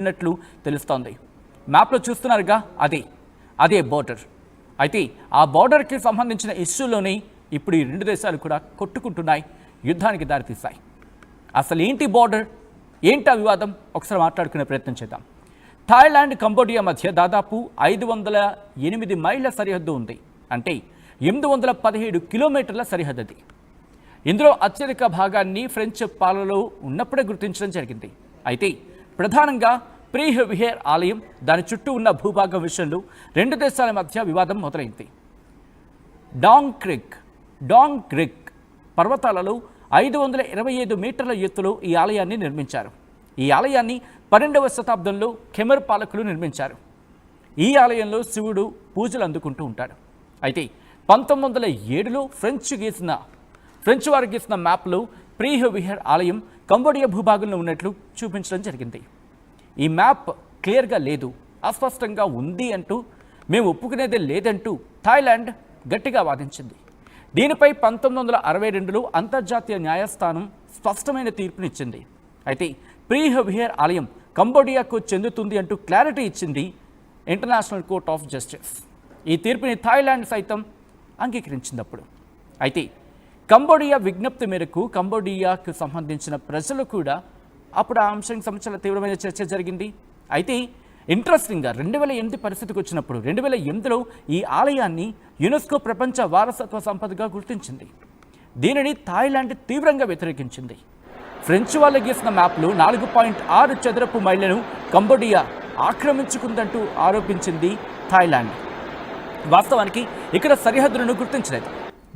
ఉన్నట్లు తెలుస్తోంది. మ్యాప్లో చూస్తున్నారుగా, అదే బోర్డర్. అయితే ఆ బోర్డర్కి సంబంధించిన ఇష్యూలోనే ఇప్పుడు ఈ రెండు దేశాలు కూడా కొట్టుకుంటున్నాయి, యుద్ధానికి దారితీశాయి. అసలు ఏంటి బోర్డర్, ఏంటి ఆ వివాదం, ఒకసారి మాట్లాడుకునే ప్రయత్నం చేద్దాం. థాయిలాండ్ కంబోడియా మధ్య దాదాపు 508 మైళ్ళ సరిహద్దు ఉంది. అంటే 817 కిలోమీటర్ల సరిహద్దు అది. ఇందులో అత్యధిక భాగాన్ని ఫ్రెంచ్ పాలనలో ఉన్నప్పుడే గుర్తించడం జరిగింది. అయితే ప్రధానంగా ప్రీహ్ విహేర్ ఆలయం, దాని చుట్టూ ఉన్న భూభాగం విషయంలో రెండు దేశాల మధ్య వివాదం మొదలైంది. డాంగ్ క్రిక్ పర్వతాలలో 525 మీటర్ల ఎత్తులో ఈ ఆలయాన్ని నిర్మించారు. ఈ ఆలయాన్ని 12వ శతాబ్దంలో ఖెమర్ పాలకులు నిర్మించారు. ఈ ఆలయంలో శివుడు పూజలు అందుకుంటూ ఉంటాడు. అయితే 1907లో ఫ్రెంచ్ వారు గీసిన మ్యాప్లో ప్రీహ్ విహేర్ ఆలయం కంబోడియా భూభాగంలో ఉన్నట్లు చూపించడం జరిగింది. ఈ మ్యాప్ క్లియర్గా లేదు, అస్పష్టంగా ఉంది అంటూ, మేము ఒప్పుకునేదే లేదంటూ థాయిలాండ్ గట్టిగా వాదించింది. దీనిపై 1962లో అంతర్జాతీయ న్యాయస్థానం స్పష్టమైన తీర్పునిచ్చింది. అయితే ప్రీహ్ విహేర్ ఆలయం కంబోడియాకు చెందుతుంది అంటూ క్లారిటీ ఇచ్చింది ఇంటర్నేషనల్ కోర్ట్ ఆఫ్ జస్టిస్. ఈ తీర్పుని థాయిలాండ్ సైతం అంగీకరించినప్పుడు. అయితే కంబోడియా విజ్ఞప్తి మేరకు కంబోడియాకు సంబంధించిన ప్రజలు కూడా అప్పుడు ఆ అంశానికి సంబంధించిన తీవ్రమైన చర్చ జరిగింది. అయితే ఇంట్రెస్టింగ్గా 2008 పరిస్థితికి వచ్చినప్పుడు 2008లో ఈ ఆలయాన్ని యునెస్కో ప్రపంచ వారసత్వ సంపదగా గుర్తించింది. దీనిని థాయిలాండ్ తీవ్రంగా వ్యతిరేకించింది. ఫ్రెంచ్ వాళ్ళు గీసిన మ్యాప్లో 4.6 చదరపు మైళ్లను కంబోడియా ఆక్రమించుకుందంటూ ఆరోపించింది థాయిలాండ్. వాస్తవానికి ఇక్కడ సరిహద్దులను గుర్తించలేదు.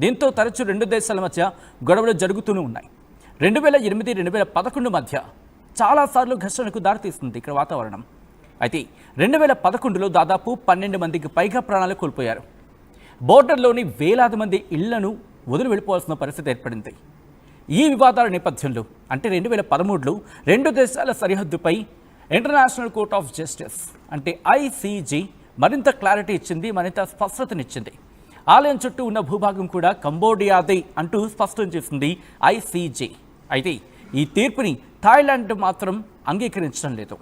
దీంతో తరచూ రెండు దేశాల మధ్య గొడవలు జరుగుతూనే ఉన్నాయి. 2008-2011 మధ్య చాలాసార్లు ఘర్షణకు దారితీస్తుంది ఇక్కడ వాతావరణం. అయితే 2011లో దాదాపు 12 మందికి పైగా ప్రాణాలు కోల్పోయారు. బోర్డర్లోని వేలాది మంది ఇళ్లను వదిలి వెళ్ళిపోవాల్సిన పరిస్థితి ఏర్పడింది. ఈ వివాదాల నేపథ్యంలో అంటే 2013లో రెండు దేశాల సరిహద్దుపై ఇంటర్నేషనల్ కోర్ట్ ఆఫ్ జస్టిస్ అంటే ICJ మరింత క్లారిటీ ఇచ్చింది, మరింత స్పష్టతనిచ్చింది. ఆలయం చుట్టూ ఉన్న భూభాగం కూడా కంబోడియాదే అంటూ స్పష్టం చేసింది ICJ. అయితే ఈ తీర్పుని థాయిలాండ్ మాత్రం అంగీకరించడం లేదు.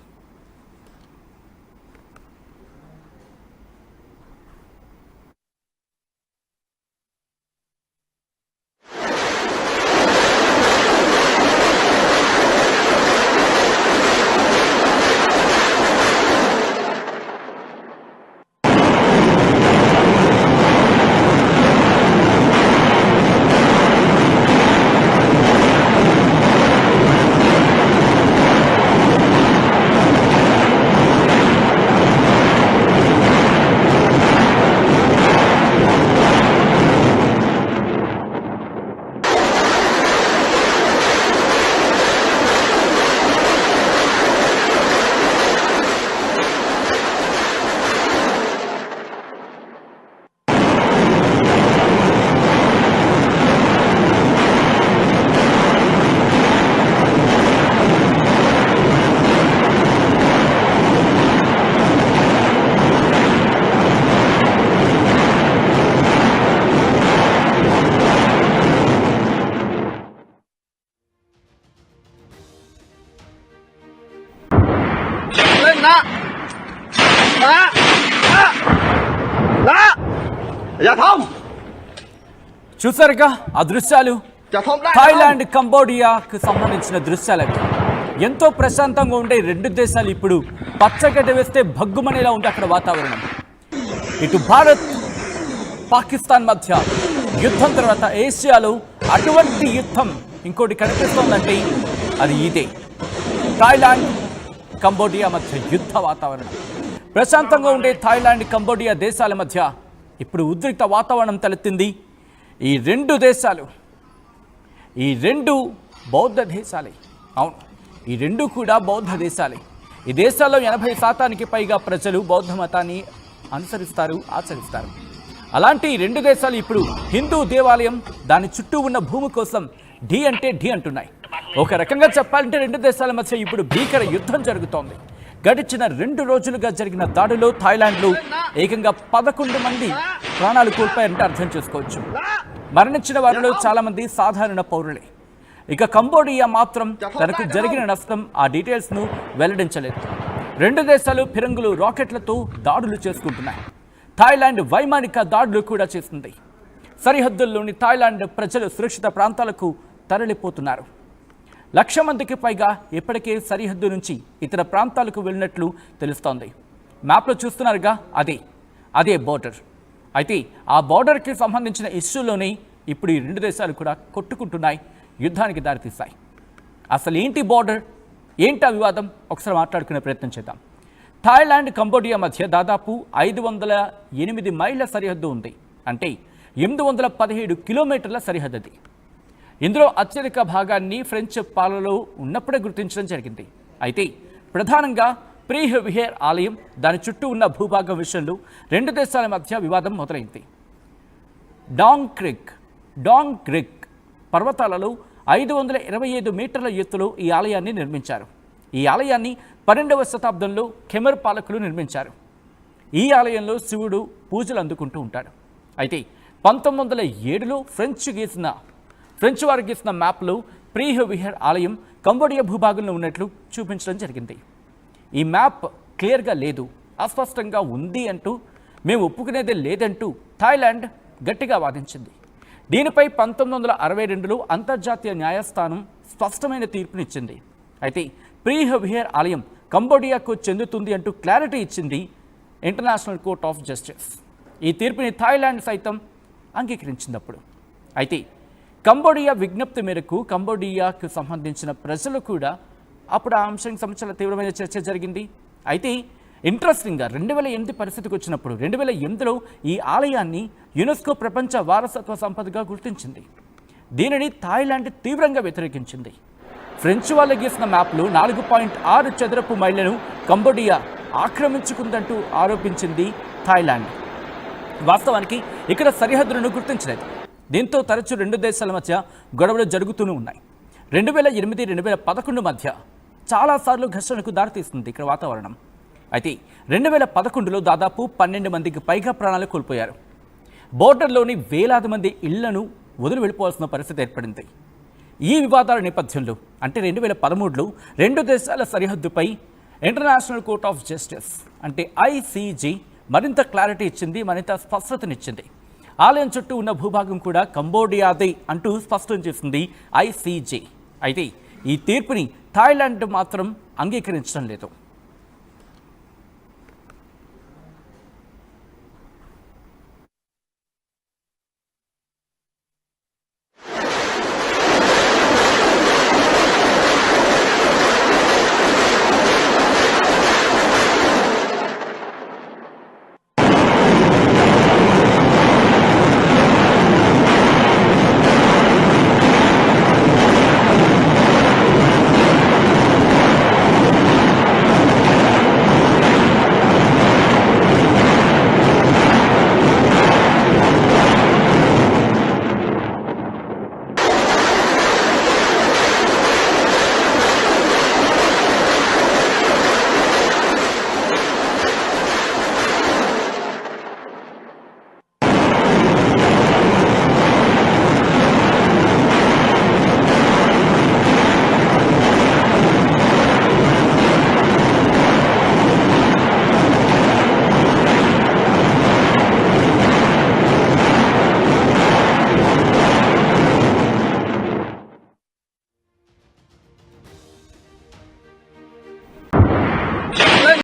చూసారుగా ఆ దృశ్యాలు, థాయిలాండ్ కంబోడియాకు సంబంధించిన దృశ్యాలు. ఎంతో ప్రశాంతంగా ఉండే రెండు దేశాలు ఇప్పుడు పచ్చగడ్డ వేస్తే భగ్గుమనేలా ఉంది అక్కడ వాతావరణం. ఇటు భారత్ పాకిస్తాన్ మధ్య యుద్ధం తర్వాత ఏషియాలో అటువంటి యుద్ధం ఇంకోటి కనిపిస్తోందంటే అది ఇదే. థాయిలాండ్ కంబోడియా మధ్య యుద్ధ వాతావరణం. ప్రశాంతంగా ఉండే థాయిలాండ్ కంబోడియా దేశాల మధ్య ఇప్పుడు ఉద్రిక్త వాతావరణం తలెత్తింది. ఈ రెండు దేశాలు బౌద్ధ దేశాలే. అవును, ఈ రెండు కూడా బౌద్ధ దేశాలే. ఈ దేశాల్లో 80% పైగా ప్రజలు బౌద్ధ మతాన్ని అనుసరిస్తారు, ఆచరిస్తారు. అలాంటి రెండు దేశాలు ఇప్పుడు హిందూ దేవాలయం, దాని చుట్టూ ఉన్న భూమి కోసం ఢీ అంటే ఢీ అంటున్నాయి. ఒక రకంగా చెప్పాలంటే రెండు దేశాల మధ్య ఇప్పుడు భీకర యుద్ధం జరుగుతోంది. గడిచిన 2 రోజులుగా జరిగిన దాడిలో థాయిలాండ్లో ఏకంగా 11 మంది ప్రాణాలు కోల్పోయారంటే అర్థం చేసుకోవచ్చు. మరణించిన వారిలో చాలా మంది సాధారణ పౌరులే. ఇక కంబోడియా మాత్రం తనకు జరిగిన నష్టం ఆ డీటెయిల్స్ను వెల్లడించలేదు. రెండు దేశాలు ఫిరంగులు రాకెట్లతో దాడులు చేసుకుంటున్నాయి. థాయిలాండ్ వైమానిక దాడులు కూడా చేస్తుంది. సరిహద్దుల్లోని థాయిలాండ్ ప్రజలు సురక్షిత ప్రాంతాలకు తరలిపోతున్నారు. 1,00,000 మందికి పైగా ఇప్పటికే సరిహద్దు నుంచి ఇతర ప్రాంతాలకు వెళ్ళినట్లు తెలుస్తోంది. మ్యాప్లో చూస్తున్నారుగా, అదే బోర్డర్. అయితే ఆ బోర్డర్కి సంబంధించిన ఇష్యూలోనే ఇప్పుడు ఈ రెండు దేశాలు కూడా కొట్టుకుంటున్నాయి, యుద్ధానికి దారితీస్తాయి. అసలు ఏంటి బోర్డర్, ఏంటి ఆ వివాదం, ఒకసారి మాట్లాడుకునే ప్రయత్నం చేద్దాం. థాయిలాండ్ కంబోడియా మధ్య దాదాపు 508 మైళ్ళ సరిహద్దు ఉంది. అంటే 817 కిలోమీటర్ల సరిహద్దు అది. ఇందులో అత్యధిక భాగాన్ని ఫ్రెంచ్ పాలనలో ఉన్నప్పుడే గుర్తించడం జరిగింది. అయితే ప్రధానంగా ప్రీహ్ విహేర్ ఆలయం, దాని చుట్టూ ఉన్న భూభాగం విషయంలో రెండు దేశాల మధ్య వివాదం మొదలైంది. డాంగ్ క్రిక్ పర్వతాలలో 525 మీటర్ల ఎత్తులో ఈ ఆలయాన్ని నిర్మించారు. ఈ ఆలయాన్ని 12వ శతాబ్దంలో ఖెమర్ పాలకులు నిర్మించారు. ఈ ఆలయంలో శివుడు పూజలు అందుకుంటూ ఉంటాడు. అయితే 1907లో ఫ్రెంచ్ వారు గీసిన మ్యాప్లో ప్రీహ్ విహేర్ ఆలయం కంబోడియా భూభాగంలో ఉన్నట్లు చూపించడం జరిగింది. ఈ మ్యాప్ క్లియర్గా లేదు, అస్పష్టంగా ఉంది అంటూ, మేము ఒప్పుకునేదే లేదంటూ థాయిలాండ్ గట్టిగా వాదించింది. దీనిపై 1962లో అంతర్జాతీయ న్యాయస్థానం స్పష్టమైన తీర్పునిచ్చింది. అయితే ప్రీహ్ విహేర్ ఆలయం కంబోడియాకు చెందుతుంది అంటూ క్లారిటీ ఇచ్చింది ఇంటర్నేషనల్ కోర్ట్ ఆఫ్ జస్టిస్. ఈ తీర్పుని థాయిలాండ్ సైతం అంగీకరించినప్పుడు. అయితే కంబోడియా విజ్ఞప్తి మేరకు కంబోడియాకు సంబంధించిన ప్రజలు కూడా అప్పుడు ఆ అంశానికి సంబంధించిన తీవ్రమైన చర్చ జరిగింది. అయితే ఇంట్రెస్టింగ్గా 2008 పరిస్థితికి వచ్చినప్పుడు 2008లో ఈ ఆలయాన్ని యునెస్కో ప్రపంచ వారసత్వ సంపదగా గుర్తించింది. దీనిని థాయిలాండ్ తీవ్రంగా వ్యతిరేకించింది. ఫ్రెంచ్ వాళ్ళు గీసిన మ్యాప్లో 4.6 చదరపు మైళ్లను కంబోడియా ఆక్రమించుకుందంటూ ఆరోపించింది థాయిలాండ్. వాస్తవానికి ఇక్కడ సరిహద్దులను గుర్తించలేదు. దీంతో తరచూ రెండు దేశాల మధ్య గొడవలు జరుగుతూనే ఉన్నాయి. 2008-2011 మధ్య చాలాసార్లు ఘర్షణకు దారితీస్తుంది ఇక్కడ వాతావరణం. అయితే 2011లో దాదాపు 12 మందికి పైగా ప్రాణాలు కోల్పోయారు. బోర్డర్లోని వేలాది మంది ఇళ్లను వదిలి వెళ్ళిపోవాల్సిన పరిస్థితి ఏర్పడింది. ఈ వివాదాల నేపథ్యంలో అంటే 2013లో రెండు దేశాల సరిహద్దుపై ఇంటర్నేషనల్ కోర్ట్ ఆఫ్ జస్టిస్ అంటే ICJ మరింత క్లారిటీ ఇచ్చింది, మరింత స్పష్టతనిచ్చింది. ఆలయం చుట్టూ ఉన్న భూభాగం కూడా కంబోడియాదే అంటూ స్పష్టం చేసింది ICJ. అయితే ఈ తీర్పుని థాయిలాండ్ మాత్రం అంగీకరించడం లేదు.